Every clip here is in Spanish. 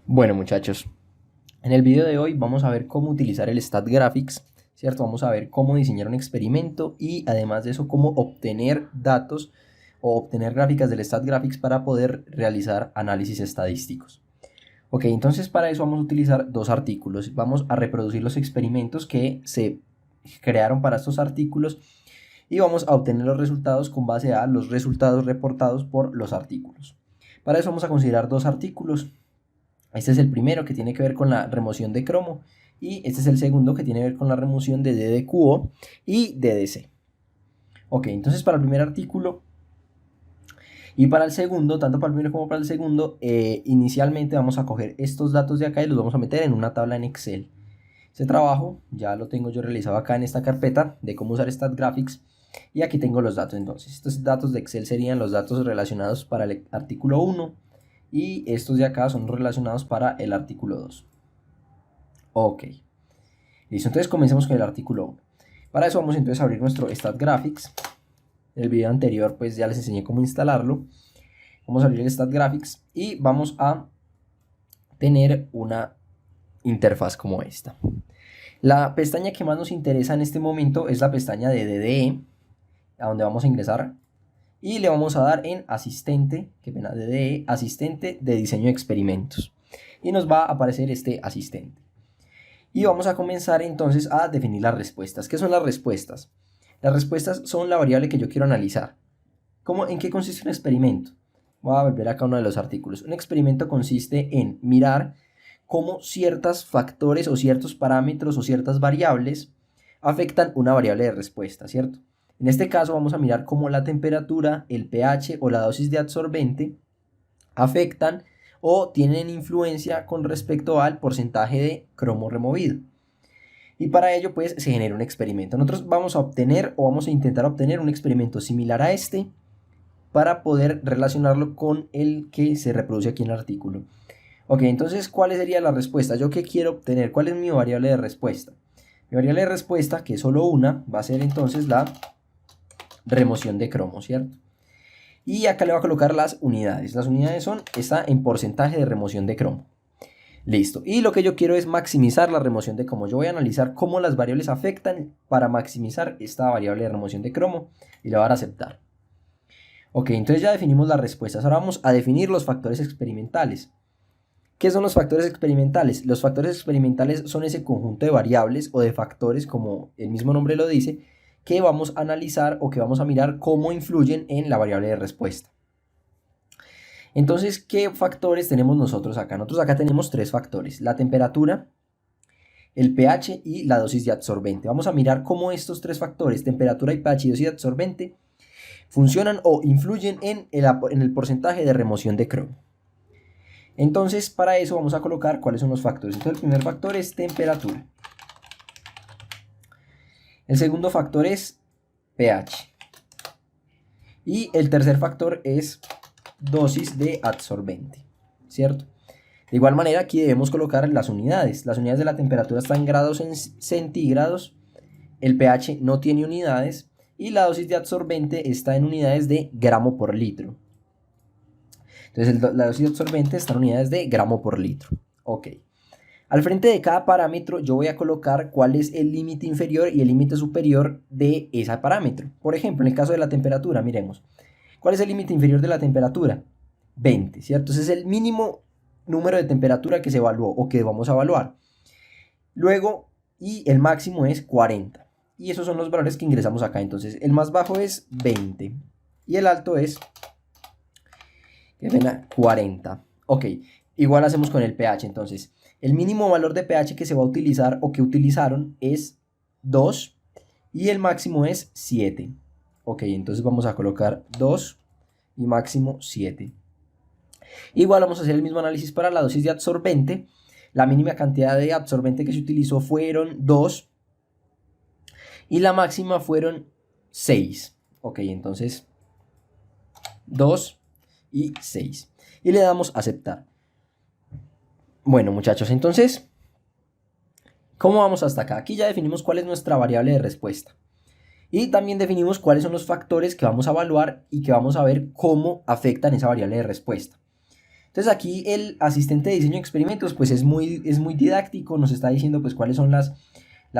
Bueno, muchachos, en el video de hoy vamos a ver cómo utilizar el StatGraphics, ¿cierto? Vamos a ver cómo diseñar un experimento y además de eso cómo obtener datos o obtener gráficas del StatGraphics para poder realizar análisis estadísticos. Ok, entonces para eso vamos a utilizar dos artículos. Vamos a reproducir los experimentos que se crearon para estos artículos y vamos a obtener los resultados con base a los resultados reportados por los artículos. Para eso vamos a considerar dos artículos. Este es el primero, que tiene que ver con la remoción de cromo, y este es el segundo, que tiene que ver con la remoción de DDQO y DDC. Ok, entonces para el primer artículo y para el segundo, tanto para el primero como para el segundo, inicialmente vamos a coger estos datos de acá y los vamos a meter en una tabla en Excel. Este trabajo ya lo tengo yo realizado acá en esta carpeta de cómo usar StatGraphics, y aquí tengo los datos. Entonces estos datos de Excel serían los datos relacionados para el artículo 1, y estos de acá son relacionados para el artículo 2. Ok, listo, entonces comencemos con el artículo 1. Para eso vamos entonces a abrir nuestro StatGraphics. En el video anterior pues ya les enseñé cómo instalarlo. Vamos a abrir el StatGraphics y vamos a tener una interfaz como esta. La pestaña que más nos interesa en este momento es la pestaña de DDE, a donde vamos a ingresar y le vamos a dar en asistente, que pena, DDE, asistente de diseño de experimentos, y nos va a aparecer este asistente. Y vamos a comenzar entonces a definir las respuestas. ¿Qué son las respuestas? Las respuestas son la variable que yo quiero analizar. ¿En qué consiste un experimento? Voy a volver acá a uno de los artículos. Un experimento consiste en mirar cómo ciertos factores o ciertos parámetros o ciertas variables afectan una variable de respuesta, ¿cierto? En este caso vamos a mirar cómo la temperatura, el pH o la dosis de adsorbente afectan o tienen influencia con respecto al porcentaje de cromo removido. Y para ello pues se genera un experimento. Nosotros vamos a obtener o vamos a intentar obtener un experimento similar a este para poder relacionarlo con el que se reproduce aquí en el artículo. Ok, entonces ¿cuál sería la respuesta? ¿Yo qué quiero obtener? ¿Cuál es mi variable de respuesta? Mi variable de respuesta, que es solo una, va a ser entonces la remoción de cromo, ¿cierto? Y acá le voy a colocar las unidades. Las unidades está en porcentaje de remoción de cromo. Listo. Y lo que yo quiero es maximizar la remoción de cromo. Yo voy a analizar cómo las variables afectan para maximizar esta variable de remoción de cromo y le voy a dar a aceptar. Ok, entonces ya definimos las respuestas. Ahora vamos a definir los factores experimentales. ¿Qué son los factores experimentales? Los factores experimentales son ese conjunto de variables o de factores, como el mismo nombre lo dice, que vamos a analizar o que vamos a mirar cómo influyen en la variable de respuesta. Entonces, ¿qué factores tenemos nosotros acá? Nosotros acá tenemos tres factores: la temperatura, el pH y la dosis de adsorbente. Vamos a mirar cómo estos tres factores, temperatura y pH y dosis de adsorbente, funcionan o influyen en el porcentaje de remoción de cromo. Entonces, para eso vamos a colocar cuáles son los factores. Entonces, el primer factor es temperatura. El segundo factor es pH. Y el tercer factor es dosis de adsorbente, ¿cierto? De igual manera, aquí debemos colocar las unidades. Las unidades de la temperatura están en grados centígrados, el pH no tiene unidades y la dosis de adsorbente está en unidades de gramo por litro. Entonces la dosis de adsorbente está en unidades de gramo por litro. Ok. Al frente de cada parámetro yo voy a colocar cuál es el límite inferior y el límite superior de ese parámetro. Por ejemplo, en el caso de la temperatura, miremos. ¿Cuál es el límite inferior de la temperatura? 20, ¿cierto? Ese es el mínimo número de temperatura que se evaluó o que vamos a evaluar. Luego, y el máximo es 40. Y esos son los valores que ingresamos acá. Entonces, el más bajo es 20 y el alto es 40. Ok, igual hacemos con el pH. Entonces, el mínimo valor de pH que se va a utilizar o que utilizaron es 2 y el máximo es 7. Ok, entonces vamos a colocar 2 y máximo 7. Igual vamos a hacer el mismo análisis para la dosis de adsorbente. La mínima cantidad de adsorbente que se utilizó fueron 2 y la máxima fueron 6. Ok, entonces 2 y 6. Y le damos a aceptar. Bueno, muchachos, entonces, ¿cómo vamos hasta acá? Aquí ya definimos cuál es nuestra variable de respuesta. Y también definimos cuáles son los factores que vamos a evaluar y que vamos a ver cómo afectan esa variable de respuesta. Entonces aquí el asistente de diseño de experimentos pues es muy didáctico, nos está diciendo pues cuáles son las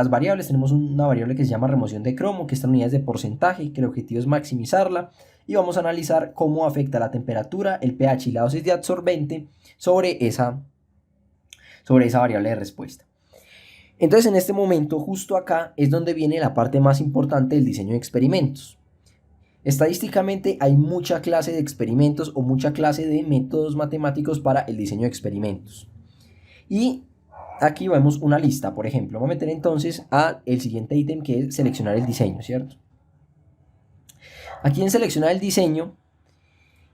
variables. Tenemos una variable que se llama remoción de cromo, que está en unidades de porcentaje, que el objetivo es maximizarla, y vamos a analizar cómo afecta la temperatura, el pH y la dosis de absorbente sobre esa variable de respuesta. Entonces en este momento, justo acá, es donde viene la parte más importante del diseño de experimentos. Estadísticamente hay mucha clase de experimentos o mucha clase de métodos matemáticos para el diseño de experimentos. Y aquí vemos una lista, por ejemplo. Vamos a meter entonces al siguiente ítem, que es seleccionar el diseño, ¿cierto? Aquí en seleccionar el diseño,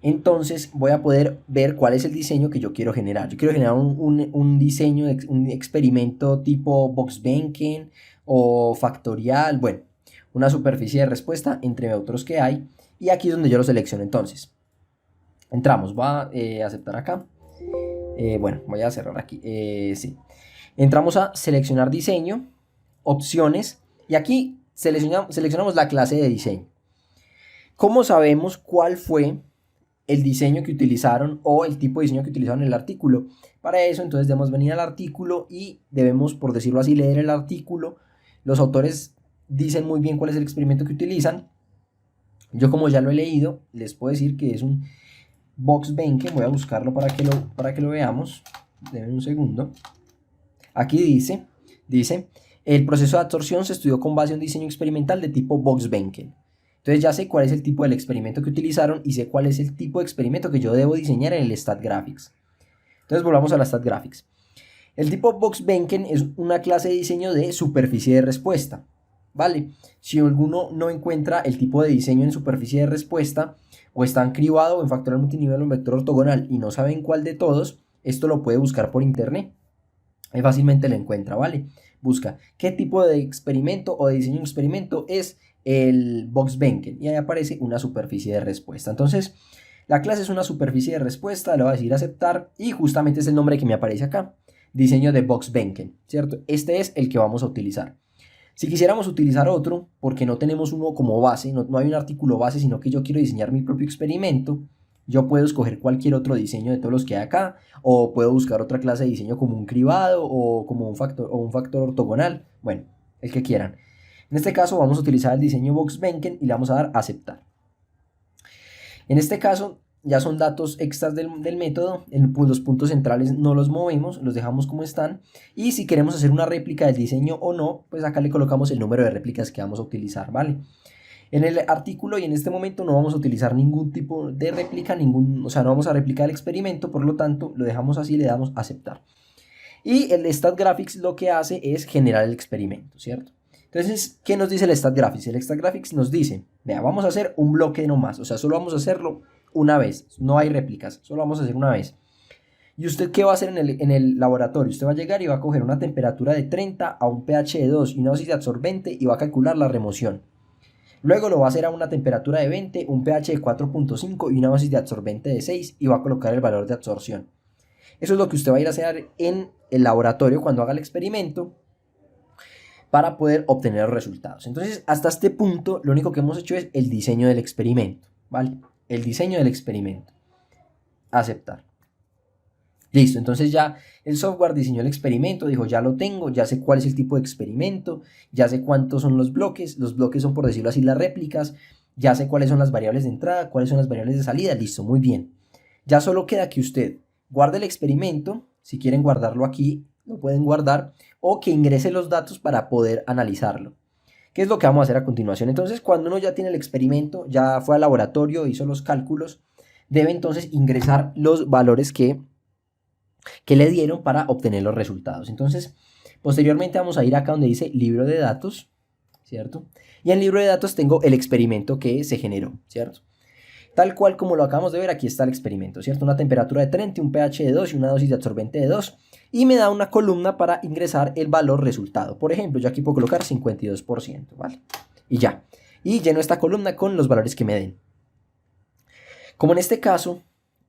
entonces voy a poder ver cuál es el diseño que yo quiero generar. Yo quiero generar un diseño, un experimento tipo Box-Benken o factorial, bueno, una superficie de respuesta entre otros que hay. Y aquí es donde yo lo selecciono entonces. Entramos, voy a aceptar acá. Bueno, voy a cerrar aquí. Sí. Entramos a seleccionar diseño, opciones, y aquí seleccionamos la clase de diseño. ¿Cómo sabemos cuál fue el diseño que utilizaron o el tipo de diseño que utilizaron en el artículo? Para eso entonces debemos venir al artículo y debemos, por decirlo así, leer el artículo. Los autores dicen muy bien cuál es el experimento que utilizan. Yo, como ya lo he leído, les puedo decir que es un Box-Benken. Voy a buscarlo para que lo veamos. Denme un segundo. Aquí dice, el proceso de absorción se estudió con base en un diseño experimental de tipo Box-Benken. Entonces ya sé cuál es el tipo del experimento que utilizaron y sé cuál es el tipo de experimento que yo debo diseñar en el StatGraphics. Entonces volvamos a la StatGraphics. El tipo Box-Benken es una clase de diseño de superficie de respuesta, ¿vale? Si alguno no encuentra el tipo de diseño en superficie de respuesta, o está en cribado o en factorial multinivel o en vector ortogonal y no saben cuál de todos, esto lo puede buscar por internet. Fácilmente lo encuentra, ¿vale? Busca qué tipo de experimento o de diseño de experimento es el Box-Benken y ahí aparece una superficie de respuesta. Entonces la clase es una superficie de respuesta, le voy a decir aceptar y justamente es el nombre que me aparece acá, diseño de Box-Benken, ¿cierto? Este es el que vamos a utilizar. Si quisiéramos utilizar otro, porque no tenemos uno como base, no hay un artículo base, sino que yo quiero diseñar mi propio experimento, yo puedo escoger cualquier otro diseño de todos los que hay acá, o puedo buscar otra clase de diseño como un cribado o como un factor ortogonal, bueno, el que quieran. En este caso vamos a utilizar el diseño Box-Benken y le vamos a dar a aceptar. En este caso ya son datos extras del método, los puntos centrales no los movemos, los dejamos como están, y si queremos hacer una réplica del diseño o no, pues acá le colocamos el número de réplicas que vamos a utilizar, ¿vale? En el artículo y en este momento no vamos a utilizar ningún tipo de réplica, o sea, no vamos a replicar el experimento, por lo tanto lo dejamos así y le damos a aceptar. Y el StatGraphics lo que hace es generar el experimento, ¿cierto? Entonces, ¿qué nos dice el StatGraphics? El StatGraphics nos dice, vea, vamos a hacer un bloque nomás, o sea, solo vamos a hacerlo una vez, no hay réplicas, solo vamos a hacer una vez. ¿Y usted qué va a hacer en el laboratorio? Usted va a llegar y va a coger una temperatura de 30 a un pH de 2 y una dosis de absorbente y va a calcular la remoción. Luego lo va a hacer a una temperatura de 20, un pH de 4.5 y una dosis de absorbente de 6 y va a colocar el valor de absorción. Eso es lo que usted va a ir a hacer en el laboratorio cuando haga el experimento para poder obtener los resultados. Entonces, hasta este punto, lo único que hemos hecho es el diseño del experimento, ¿vale? El diseño del experimento. Aceptar. Listo, entonces ya el software diseñó el experimento, dijo ya lo tengo, ya sé cuál es el tipo de experimento, ya sé cuántos son los bloques son, por decirlo así, las réplicas, ya sé cuáles son las variables de entrada, cuáles son las variables de salida, listo, muy bien. Ya solo queda que usted guarde el experimento, si quieren guardarlo aquí, lo pueden guardar, o que ingrese los datos para poder analizarlo. ¿Qué es lo que vamos a hacer a continuación? Entonces, cuando uno ya tiene el experimento, ya fue al laboratorio, hizo los cálculos, debe entonces ingresar los valores que le dieron para obtener los resultados. Entonces, posteriormente vamos a ir acá donde dice libro de datos, ¿cierto? Y en el libro de datos tengo el experimento que se generó, ¿cierto? Tal cual como lo acabamos de ver, aquí está el experimento, ¿cierto? Una temperatura de 30, un pH de 2 y una dosis de absorbente de 2. Y me da una columna para ingresar el valor resultado. Por ejemplo, yo aquí puedo colocar 52%, ¿vale? Y ya. Y lleno esta columna con los valores que me den. Como en este caso,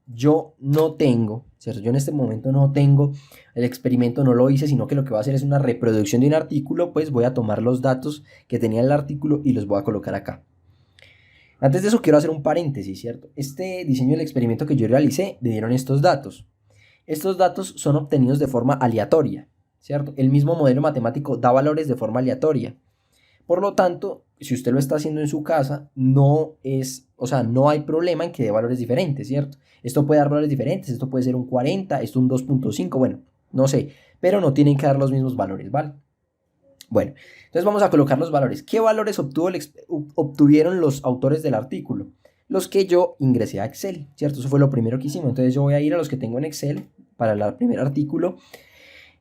yo no tengo, ¿cierto? Yo en este momento no tengo el experimento, no lo hice, sino que lo que voy a hacer es una reproducción de un artículo, pues voy a tomar los datos que tenía el artículo y los voy a colocar acá. Antes de eso quiero hacer un paréntesis, ¿cierto? Este diseño del experimento que yo realicé me dieron estos datos. Estos datos son obtenidos de forma aleatoria, ¿cierto? El mismo modelo matemático da valores de forma aleatoria. Por lo tanto, si usted lo está haciendo en su casa, no hay problema en que dé valores diferentes, ¿cierto? Esto puede dar valores diferentes, esto puede ser un 40, esto un 2.5, bueno, no sé, pero no tienen que dar los mismos valores, ¿vale? Bueno, entonces vamos a colocar los valores. ¿Qué valores obtuvieron los autores del artículo? Los que yo ingresé a Excel, ¿cierto? Eso fue lo primero que hicimos. Entonces yo voy a ir a los que tengo en Excel para el primer artículo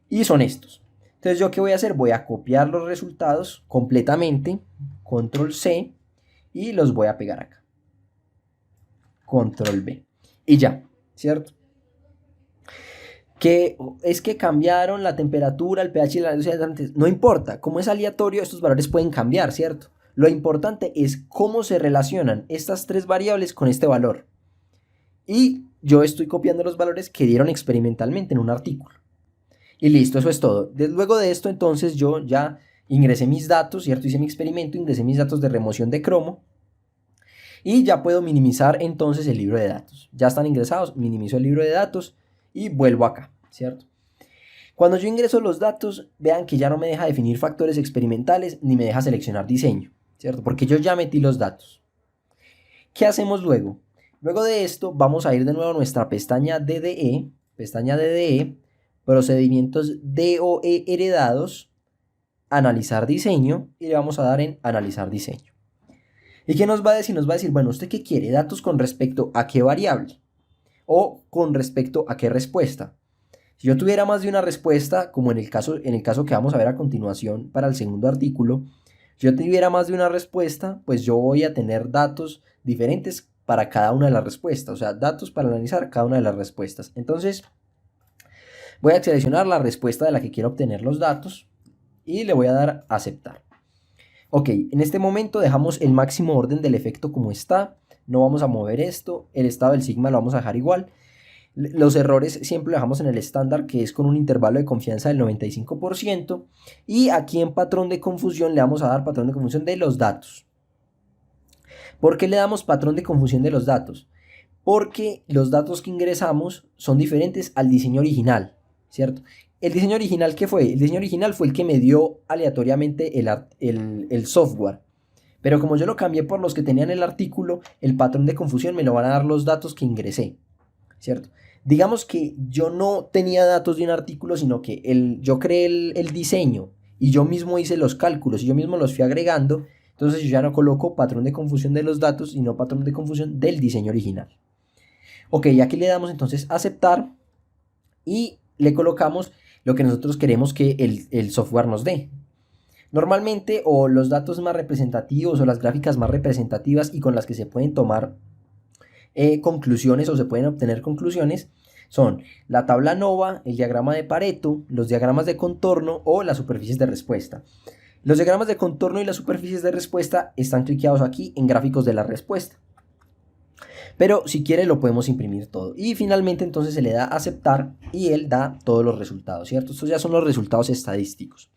y son estos. Entonces yo qué voy a hacer, voy a copiar los resultados completamente, control C, y los voy a pegar acá, control V, y ya, ¿cierto? Que es que cambiaron la temperatura, el pH y la luz, no importa, como es aleatorio estos valores pueden cambiar, ¿cierto? Lo importante es cómo se relacionan estas tres variables con este valor. Y yo estoy copiando los valores que dieron experimentalmente en un artículo. Y listo, eso es todo. Luego de esto, entonces, yo ya ingresé mis datos, ¿cierto? Hice mi experimento, ingresé mis datos de remoción de cromo. Y ya puedo minimizar entonces el libro de datos. Ya están ingresados, minimizo el libro de datos y vuelvo acá, ¿cierto? Cuando yo ingreso los datos, vean que ya no me deja definir factores experimentales ni me deja seleccionar diseño, ¿cierto? Porque yo ya metí los datos. ¿Qué hacemos luego? Luego de esto, vamos a ir de nuevo a nuestra pestaña DDE, procedimientos DOE heredados, analizar diseño, y le vamos a dar en analizar diseño. ¿Y qué nos va a decir? Nos va a decir, bueno, ¿usted qué quiere? Datos con respecto a qué variable o con respecto a qué respuesta. Si yo tuviera más de una respuesta, como en el caso que vamos a ver a continuación para el segundo artículo, si yo tuviera más de una respuesta, pues yo voy a tener datos diferentes para cada una de las respuestas, o sea, datos para analizar cada una de las respuestas. Entonces, voy a seleccionar la respuesta de la que quiero obtener los datos y le voy a dar a aceptar. Ok, en este momento dejamos el máximo orden del efecto como está, no vamos a mover esto, el estado del sigma lo vamos a dejar igual. Los errores siempre lo dejamos en el estándar, que es con un intervalo de confianza del 95%, y aquí en patrón de confusión le vamos a dar patrón de confusión de los datos. ¿Por qué le damos patrón de confusión de los datos? Porque los datos que ingresamos son diferentes al diseño original, ¿cierto? ¿El diseño original qué fue? El diseño original fue el que me dio aleatoriamente el software. Pero como yo lo cambié por los que tenían el artículo, el patrón de confusión me lo van a dar los datos que ingresé, ¿cierto? Digamos que yo no tenía datos de un artículo, sino que yo creé el diseño y yo mismo hice los cálculos y yo mismo los fui agregando. Entonces yo ya no coloco patrón de confusión de los datos, sino patrón de confusión del diseño original. Ok, aquí le damos entonces aceptar y le colocamos lo que nosotros queremos que el software nos dé. Normalmente, o los datos más representativos o las gráficas más representativas y con las que se pueden tomar conclusiones o se pueden obtener conclusiones son la tabla NOVA, el diagrama de Pareto, los diagramas de contorno o las superficies de respuesta. Los diagramas de contorno y las superficies de respuesta están cliqueados aquí en gráficos de la respuesta. Pero si quiere lo podemos imprimir todo. Y finalmente entonces se le da a aceptar y él da todos los resultados, ¿cierto? Estos ya son los resultados estadísticos.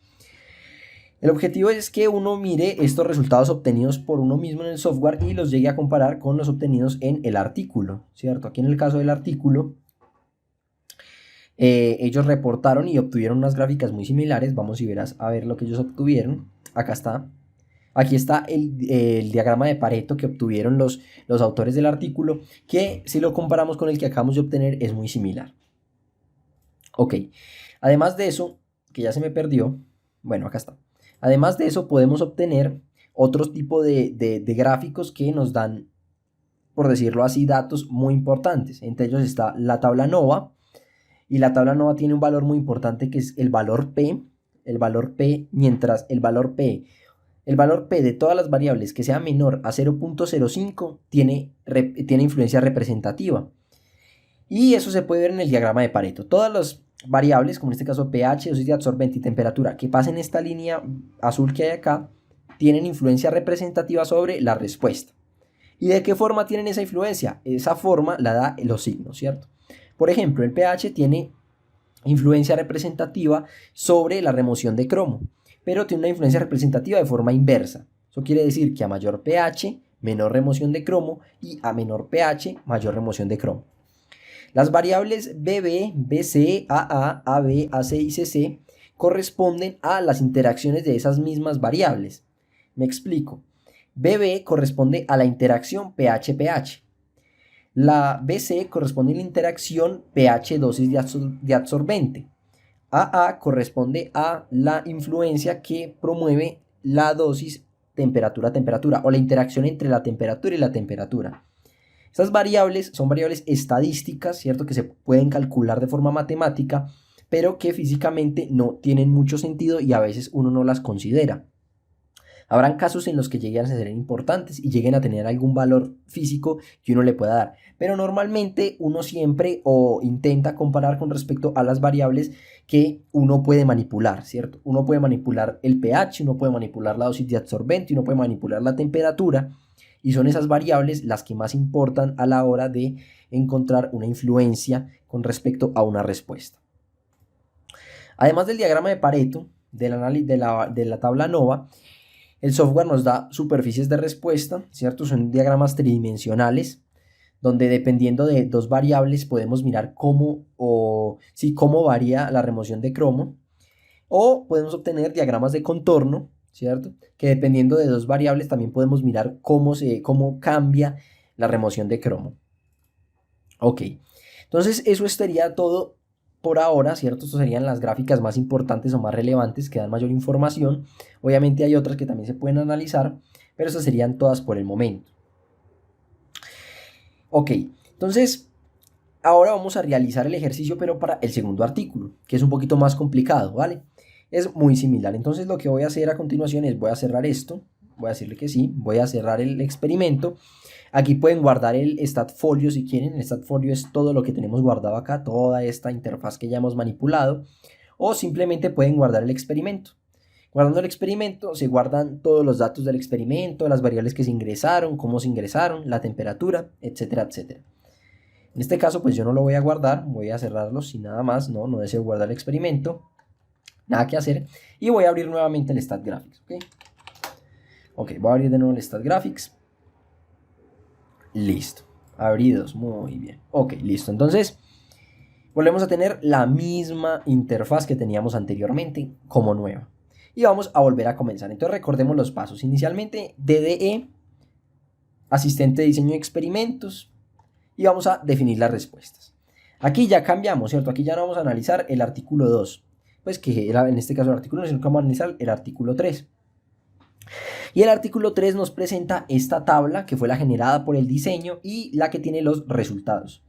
El objetivo es que uno mire estos resultados obtenidos por uno mismo en el software y los llegue a comparar con los obtenidos en el artículo, ¿cierto? Aquí en el caso del artículo, ellos reportaron y obtuvieron unas gráficas muy similares. Vamos y verás a ver lo que ellos obtuvieron. Acá está. Aquí está el diagrama de Pareto que obtuvieron los autores del artículo, que si lo comparamos con el que acabamos de obtener es muy similar. Ok, además de eso, que ya se me perdió, bueno, acá está. Además de eso podemos obtener otro tipo de gráficos que nos dan, por decirlo así, datos muy importantes. Entre ellos está la tabla NOVA, y la tabla NOVA tiene un valor muy importante que es el valor P, mientras el valor P de todas las variables que sea menor a 0.05 tiene influencia representativa. Y eso se puede ver en el diagrama de Pareto. Todas las variables, como en este caso pH, dosis de absorbente y temperatura, que pasen esta línea azul que hay acá, tienen influencia representativa sobre la respuesta. ¿Y de qué forma tienen esa influencia? Esa forma la da los signos, ¿cierto? Por ejemplo, el pH tiene influencia representativa sobre la remoción de cromo, pero tiene una influencia representativa de forma inversa. Eso quiere decir que a mayor pH, menor remoción de cromo, y a menor pH, mayor remoción de cromo. Las variables BB, BC, AA, AB, AC y CC corresponden a las interacciones de esas mismas variables. Me explico. BB corresponde a la interacción pH-pH. La BC corresponde a la interacción pH-dosis de absorbente. AA corresponde a la influencia que promueve la dosis temperatura-temperatura o la interacción entre la temperatura y la temperatura. Estas variables son variables estadísticas, ¿cierto? Que se pueden calcular de forma matemática, pero que físicamente no tienen mucho sentido y a veces uno no las considera. Habrán casos en los que lleguen a ser importantes y lleguen a tener algún valor físico que uno le pueda dar, pero normalmente uno siempre o intenta comparar con respecto a las variables que uno puede manipular, ¿cierto? Uno puede manipular el pH, uno puede manipular la dosis de absorbente, uno puede manipular la temperatura, y son esas variables las que más importan a la hora de encontrar una influencia con respecto a una respuesta. Además del diagrama de Pareto, del análisis de la tabla ANOVA, el software nos da superficies de respuesta, ¿cierto? Son diagramas tridimensionales, donde dependiendo de dos variables podemos mirar cómo varía la remoción de cromo, o podemos obtener diagramas de contorno, ¿cierto? Que dependiendo de dos variables también podemos mirar cómo cambia la remoción de cromo. Ok, entonces eso estaría todo por ahora, ¿cierto? Estas serían las gráficas más importantes o más relevantes que dan mayor información. Obviamente hay otras que también se pueden analizar, pero estas serían todas por el momento. Ok, entonces ahora vamos a realizar el ejercicio, pero para el segundo artículo, que es un poquito más complicado, ¿vale? Es muy similar. Entonces lo que voy a hacer a continuación es voy a cerrar esto, voy a decirle que sí, voy a cerrar el experimento. Aquí pueden guardar el StatFolio si quieren. El StatFolio es todo lo que tenemos guardado acá, toda esta interfaz que ya hemos manipulado, o simplemente pueden guardar el experimento. Guardando el experimento se guardan todos los datos del experimento, las variables que se ingresaron, cómo se ingresaron, la temperatura, etcétera, etcétera. En este caso pues yo no lo voy a guardar, voy a cerrarlo sin nada más, no deseo guardar el experimento. Nada que hacer, y voy a abrir nuevamente el StatGraphics, ok, voy a abrir de nuevo el StatGraphics, listo, abridos, muy bien, ok, listo. Entonces volvemos a tener la misma interfaz que teníamos anteriormente como nueva, y vamos a volver a comenzar. Entonces recordemos los pasos. Inicialmente DDE, asistente de diseño de experimentos, y vamos a definir las respuestas. Aquí ya cambiamos, ¿cierto? Aquí ya no vamos a analizar el artículo 2, pues que era en este caso el artículo 1, sino que vamos a analizar el artículo 3. Y el artículo 3 nos presenta esta tabla que fue la generada por el diseño y la que tiene los resultados.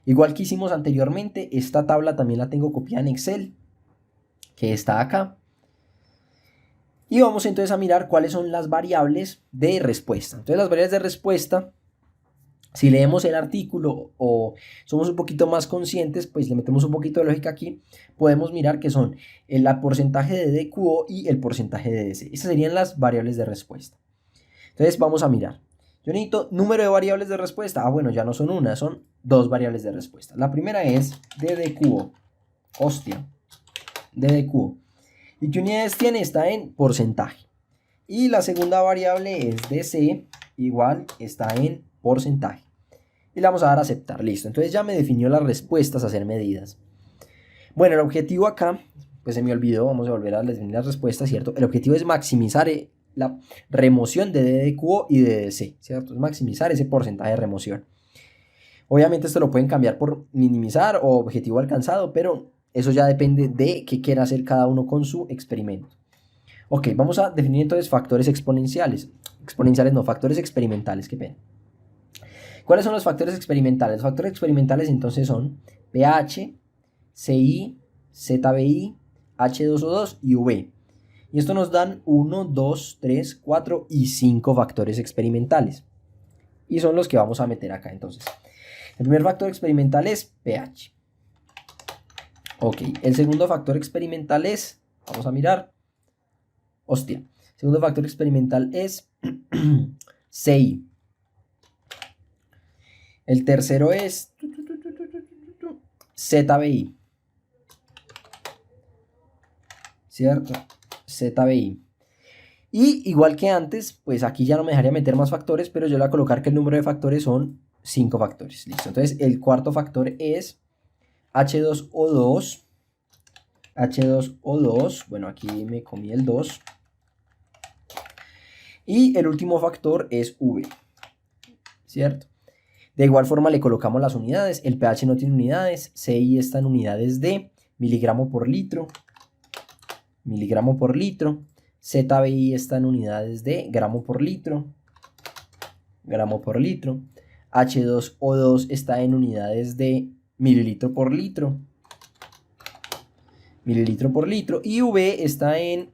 Igual que hicimos anteriormente, esta tabla también la tengo copiada en Excel, que está acá. Y vamos entonces a mirar cuáles son las variables de respuesta. Entonces las variables de respuesta, si leemos el artículo o somos un poquito más conscientes, pues le metemos un poquito de lógica aquí, podemos mirar que son el porcentaje de DQO y el porcentaje de DC. Esas serían las variables de respuesta. Entonces vamos a mirar. Yo necesito número de variables de respuesta. Bueno, ya no son una, son dos variables de respuesta. La primera es DDQO. Hostia, DDQO. ¿Y qué unidades tiene? Está en porcentaje. Y la segunda variable es DC, igual está en porcentaje. Y le vamos a dar a aceptar. Listo. Entonces ya me definió las respuestas a ser medidas. Bueno, el objetivo acá, pues se me olvidó. Vamos a volver a definir las respuestas, ¿cierto? El objetivo es maximizar la remoción de DDQO y de DC, ¿cierto? Es maximizar ese porcentaje de remoción. Obviamente esto lo pueden cambiar por minimizar o objetivo alcanzado, pero eso ya depende de qué quiera hacer cada uno con su experimento. Ok, vamos a definir entonces factores exponenciales. Exponenciales no, factores experimentales, qué pena. ¿Cuáles son los factores experimentales? Los factores experimentales entonces son pH, CI, ZBI, H2O2 y UV. Y esto nos dan 1, 2, 3, 4 y 5 factores experimentales. Y son los que vamos a meter acá entonces. El primer factor experimental es pH. Ok, el segundo factor experimental es, vamos a mirar, hostia. El segundo factor experimental es CI. El tercero es ZBI. ¿Cierto? ZBI. Y igual que antes, pues aquí ya no me dejaría meter más factores, pero yo le voy a colocar que el número de factores son 5 factores. Listo. Entonces el cuarto factor es H2O2. H2O2. Bueno, aquí me comí el 2. Y el último factor es V. ¿Cierto? De igual forma le colocamos las unidades. El pH no tiene unidades. CI está en unidades de miligramo por litro. Miligramo por litro. ZBI está en unidades de gramo por litro. Gramo por litro. H2O2 está en unidades de mililitro por litro. Mililitro por litro. Y V está en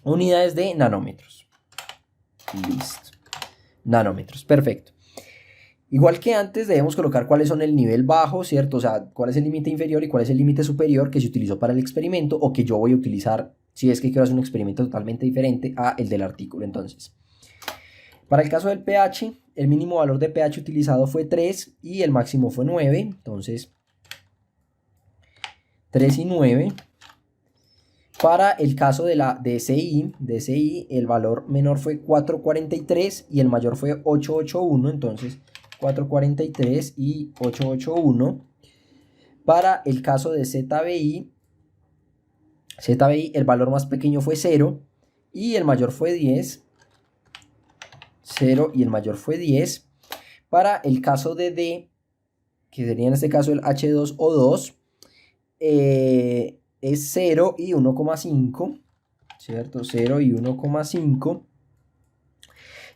unidades de nanómetros. Listo. Nanómetros. Perfecto. Igual que antes, debemos colocar cuáles son el nivel bajo, ¿cierto? O sea, cuál es el límite inferior y cuál es el límite superior que se utilizó para el experimento o que yo voy a utilizar si es que quiero hacer un experimento totalmente diferente a el del artículo. Entonces, para el caso del pH, el mínimo valor de pH utilizado fue 3 y el máximo fue 9. Entonces, 3 y 9. Para el caso de la DCI, el valor menor fue 443 y el mayor fue 881. Entonces, 443 y 881. Para el caso de ZBI, el valor más pequeño fue 0 y el mayor fue 10. 0 y el mayor fue 10. Para el caso de D, que sería en este caso el H2O2, es 0 y 1,5, ¿cierto? 0 y 1,5.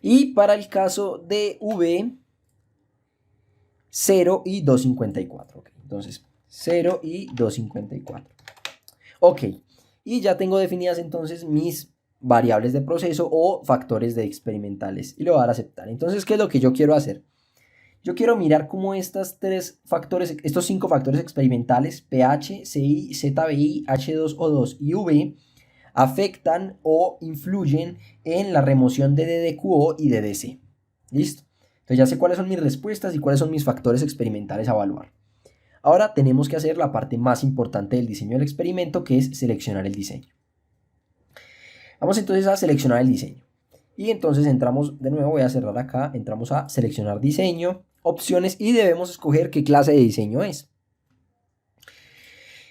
Y para el caso de V, 0 y 254. Okay. Entonces, 0 y 254. Ok, y ya tengo definidas entonces mis variables de proceso o factores de experimentales. Y lo voy a dar a aceptar. Entonces, ¿qué es lo que yo quiero hacer? Yo quiero mirar cómo estos 5 factores experimentales, pH, CI, ZBI, H2O2 y V, afectan o influyen en la remoción de DDQO y de DC. ¿Listo? Entonces ya sé cuáles son mis respuestas y cuáles son mis factores experimentales a evaluar. Ahora tenemos que hacer la parte más importante del diseño del experimento, que es seleccionar el diseño. Vamos entonces a seleccionar el diseño. Y entonces entramos, de nuevo voy a cerrar acá, entramos a seleccionar diseño, opciones y debemos escoger qué clase de diseño es.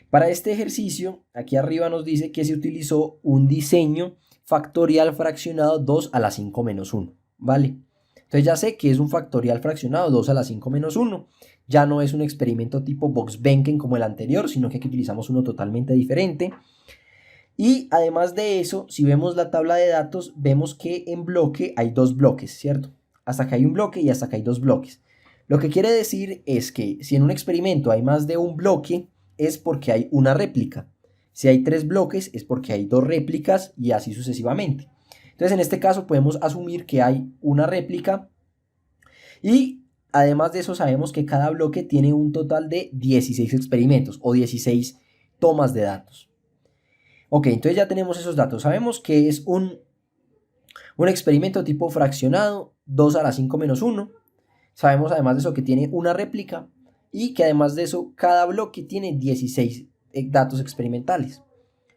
Para este ejercicio, aquí arriba nos dice que se utilizó un diseño factorial fraccionado 2 a la 5 menos 1, ¿vale? Entonces ya sé que es un factorial fraccionado 2 a la 5 menos 1. Ya no es un experimento tipo Box-Benken como el anterior, sino que aquí utilizamos uno totalmente diferente. Y además de eso, si vemos la tabla de datos, vemos que en bloque hay 2 bloques, ¿cierto? Hasta acá hay un bloque y hasta acá hay 2 bloques. Lo que quiere decir es que si en un experimento hay más de un bloque, es porque hay una réplica. Si hay 3 bloques, es porque hay 2 réplicas y así sucesivamente. Entonces, en este caso podemos asumir que hay una réplica y además de eso sabemos que cada bloque tiene un total de 16 experimentos o 16 tomas de datos. Ok, entonces ya tenemos esos datos. Sabemos que es un experimento tipo fraccionado, 2 a la 5 menos 1. Sabemos además de eso que tiene una réplica y que además de eso cada bloque tiene 16 datos experimentales.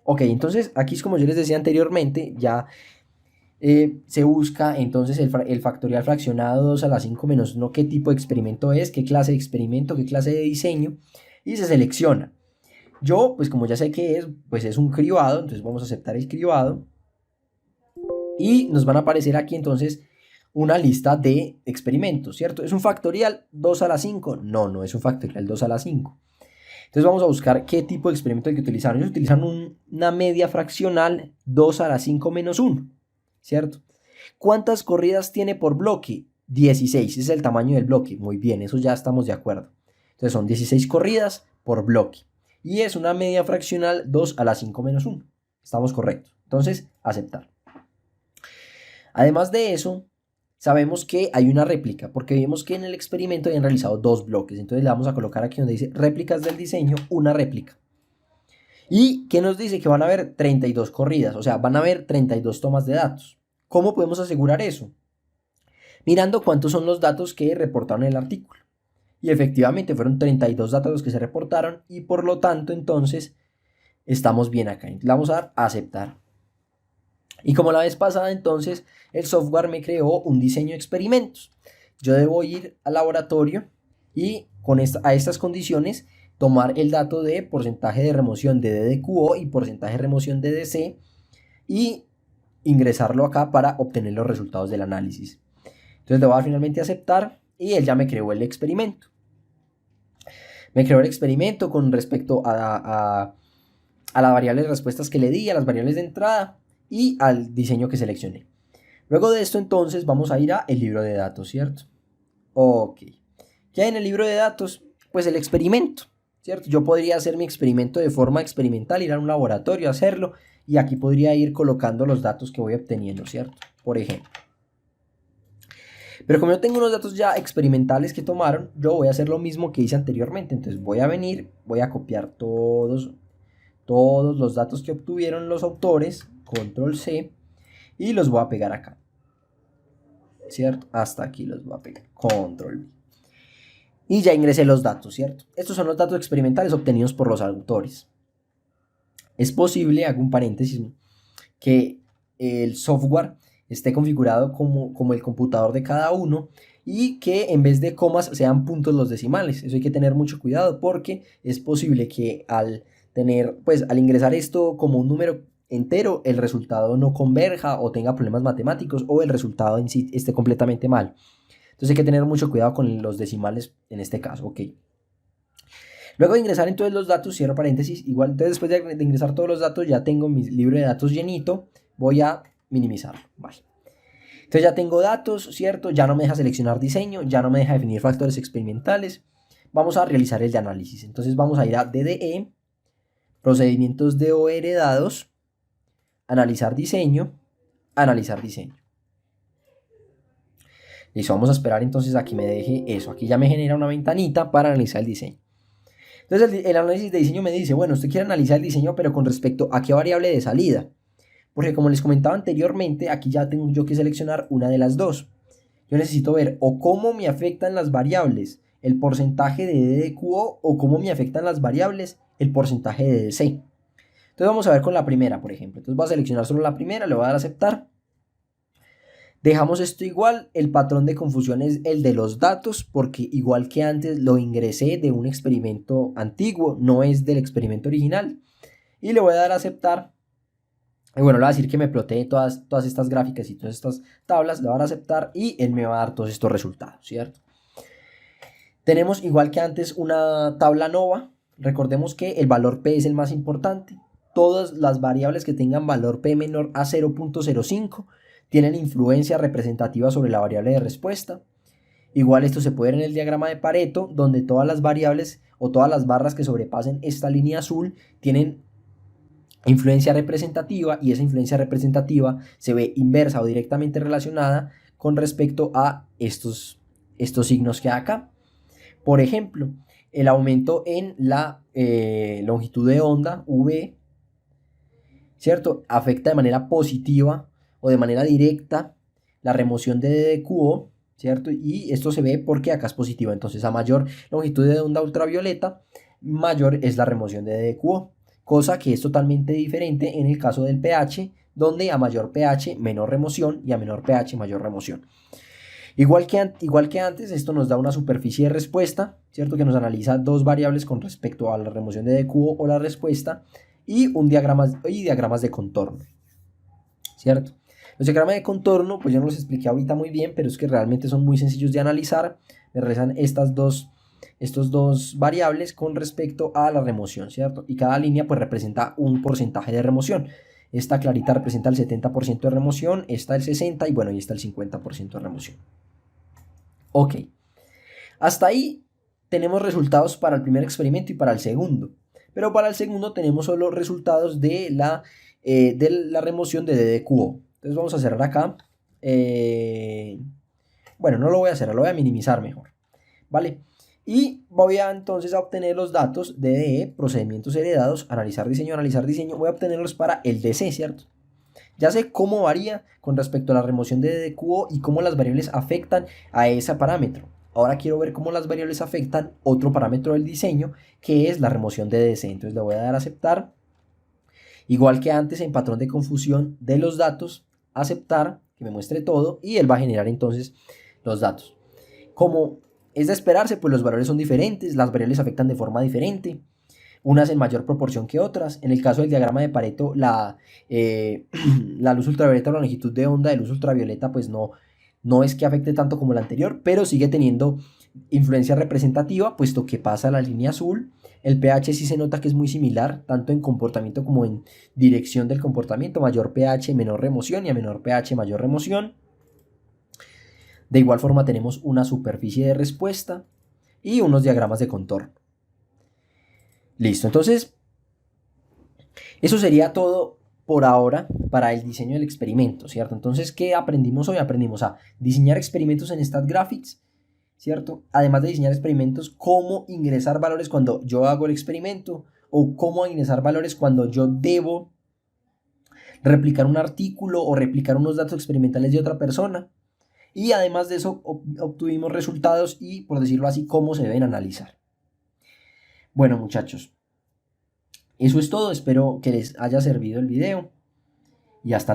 Ok, entonces aquí es como yo les decía anteriormente, ya se busca entonces el factorial fraccionado 2 a la 5 menos 1, qué tipo de experimento es, qué clase de experimento, qué clase de diseño, y se selecciona. Yo, pues como ya sé que es, pues es un cribado, entonces vamos a aceptar el cribado. Y nos van a aparecer aquí entonces una lista de experimentos, ¿cierto? ¿Es un factorial 2 a la 5? No, no es un factorial 2 a la 5. Entonces vamos a buscar qué tipo de experimento hay que utilizar. Ellos utilizan una media fraccional 2 a la 5 menos 1, ¿cierto? ¿Cuántas corridas tiene por bloque? 16, ese es el tamaño del bloque. Muy bien, eso ya estamos de acuerdo. Entonces son 16 corridas por bloque. Y es una media fraccional 2 a la 5 menos 1. Estamos correctos. Entonces, aceptar. Además de eso, sabemos que hay una réplica, porque vimos que en el experimento habían realizado 2 bloques. Entonces le vamos a colocar aquí donde dice réplicas del diseño, una réplica. ¿Y qué nos dice? Que van a haber 32 corridas, o sea, van a haber 32 tomas de datos. ¿Cómo podemos asegurar eso? Mirando cuántos son los datos que reportaron en el artículo. Y efectivamente fueron 32 datos los que se reportaron y por lo tanto entonces estamos bien acá. Le vamos a dar a aceptar. Y como la vez pasada, entonces, el software me creó un diseño de experimentos. Yo debo ir al laboratorio y a estas condiciones tomar el dato de porcentaje de remoción de DDQO y porcentaje de remoción de DC y ingresarlo acá para obtener los resultados del análisis. Entonces le voy a dar finalmente a aceptar y él ya me creó el experimento. Me creó el experimento con respecto a las variables de respuestas que le di, a las variables de entrada y al diseño que seleccioné. Luego de esto entonces vamos a ir a el libro de datos, ¿cierto? Ok. ¿Qué hay en el libro de datos? Pues el experimento, ¿cierto? Yo podría hacer mi experimento de forma experimental, ir a un laboratorio a hacerlo y aquí podría ir colocando los datos que voy obteniendo, ¿cierto? Por ejemplo. Pero como yo tengo unos datos ya experimentales que tomaron, yo voy a hacer lo mismo que hice anteriormente. Entonces voy a venir, voy a copiar todos los datos que obtuvieron los autores, control C, y los voy a pegar acá, ¿cierto? Hasta aquí los voy a pegar, control V. Y ya ingresé los datos, ¿cierto? Estos son los datos experimentales obtenidos por los autores. Es posible, hago un paréntesis, que el software esté configurado como el computador de cada uno y que en vez de comas sean puntos los decimales. Eso hay que tener mucho cuidado porque es posible que al ingresar esto como un número entero, el resultado no converja o tenga problemas matemáticos o el resultado en sí esté completamente mal. Entonces hay que tener mucho cuidado con los decimales en este caso, ok. Luego de ingresar entonces los datos, cierro paréntesis, igual entonces después de ingresar todos los datos ya tengo mi libro de datos llenito, voy a minimizarlo, vale. Entonces ya tengo datos, ¿cierto? Ya no me deja seleccionar diseño, ya no me deja definir factores experimentales. Vamos a realizar el de análisis. Entonces vamos a ir a DDE, procedimientos de O heredados, analizar diseño, analizar diseño. Listo, vamos a esperar entonces a que me deje eso. Aquí ya me genera una ventanita para analizar el diseño. Entonces el análisis de diseño me dice, bueno, usted quiere analizar el diseño, pero con respecto a qué variable de salida. Porque como les comentaba anteriormente, aquí ya tengo yo que seleccionar una de las dos. Yo necesito ver o cómo me afectan las variables el porcentaje de DDQO o cómo me afectan las variables el porcentaje de DC. Entonces vamos a ver con la primera, por ejemplo. Entonces voy a seleccionar solo la primera, le voy a dar a aceptar. Dejamos esto igual, el patrón de confusión es el de los datos, porque igual que antes lo ingresé de un experimento antiguo, no es del experimento original. Y le voy a dar a aceptar. Y bueno, le voy a decir que me plotee todas estas gráficas y todas estas tablas, le voy a dar a aceptar y él me va a dar todos estos resultados, ¿cierto? Tenemos igual que antes una tabla nova. Recordemos que el valor P es el más importante. Todas las variables que tengan valor P menor a 0.05 tienen influencia representativa sobre la variable de respuesta. Igual esto se puede ver en el diagrama de Pareto, donde todas las variables o todas las barras que sobrepasen esta línea azul tienen influencia representativa y esa influencia representativa se ve inversa o directamente relacionada con respecto a estos signos que hay acá. Por ejemplo, el aumento en la longitud de onda V, ¿cierto? Afecta de manera positiva o de manera directa la remoción de DDQO, ¿cierto? Y esto se ve porque acá es positivo. Entonces, a mayor longitud de onda ultravioleta, mayor es la remoción de DDQO. Cosa que es totalmente diferente en el caso del pH, donde a mayor pH menor remoción y a menor pH mayor remoción. Igual que antes, esto nos da una superficie de respuesta, ¿cierto? Que nos analiza dos variables con respecto a la remoción de DQO o la respuesta y diagramas de contorno, ¿cierto? Los diagramas de contorno, pues yo no los expliqué ahorita muy bien, pero es que realmente son muy sencillos de analizar. Me rezan estos dos variables con respecto a la remoción, ¿cierto? Y cada línea pues representa un porcentaje de remoción. Esta clarita representa el 70% de remoción, esta el 60% y bueno, y esta el 50% de remoción. Ok, hasta ahí tenemos resultados para el primer experimento y para el segundo. Pero para el segundo tenemos solo resultados de la remoción de DDQO. Entonces vamos a cerrar acá. Bueno, no lo voy a cerrar, lo voy a minimizar mejor. ¿Vale? Y voy a entonces a obtener los datos DDE, procedimientos heredados, analizar diseño. Voy a obtenerlos para el DC, ¿cierto? Ya sé cómo varía con respecto a la remoción de DDQO y cómo las variables afectan a ese parámetro. Ahora quiero ver cómo las variables afectan otro parámetro del diseño, que es la remoción de DC. Entonces le voy a dar a aceptar. Igual que antes en patrón de confusión de los datos, aceptar que me muestre todo y él va a generar entonces los datos. Como es de esperarse, pues los valores son diferentes, las variables afectan de forma diferente, unas en mayor proporción que otras. En el caso del diagrama de Pareto, la luz ultravioleta o la longitud de onda de luz ultravioleta pues no es que afecte tanto como la anterior, pero sigue teniendo influencia representativa, puesto que pasa la línea azul. El pH sí se nota que es muy similar, tanto en comportamiento como en dirección del comportamiento. Mayor pH, menor remoción, y a menor pH, mayor remoción. De igual forma tenemos una superficie de respuesta y unos diagramas de contorno. Listo, entonces eso sería todo por ahora para el diseño del experimento, ¿cierto? Entonces, ¿qué aprendimos hoy? Aprendimos a diseñar experimentos en StatGraphics, ¿cierto? Además de diseñar experimentos, cómo ingresar valores cuando yo hago el experimento o cómo ingresar valores cuando yo debo replicar un artículo o replicar unos datos experimentales de otra persona. Y además de eso, obtuvimos resultados y, por decirlo así, cómo se deben analizar. Bueno, muchachos, eso es todo. Espero que les haya servido el video y hasta luego.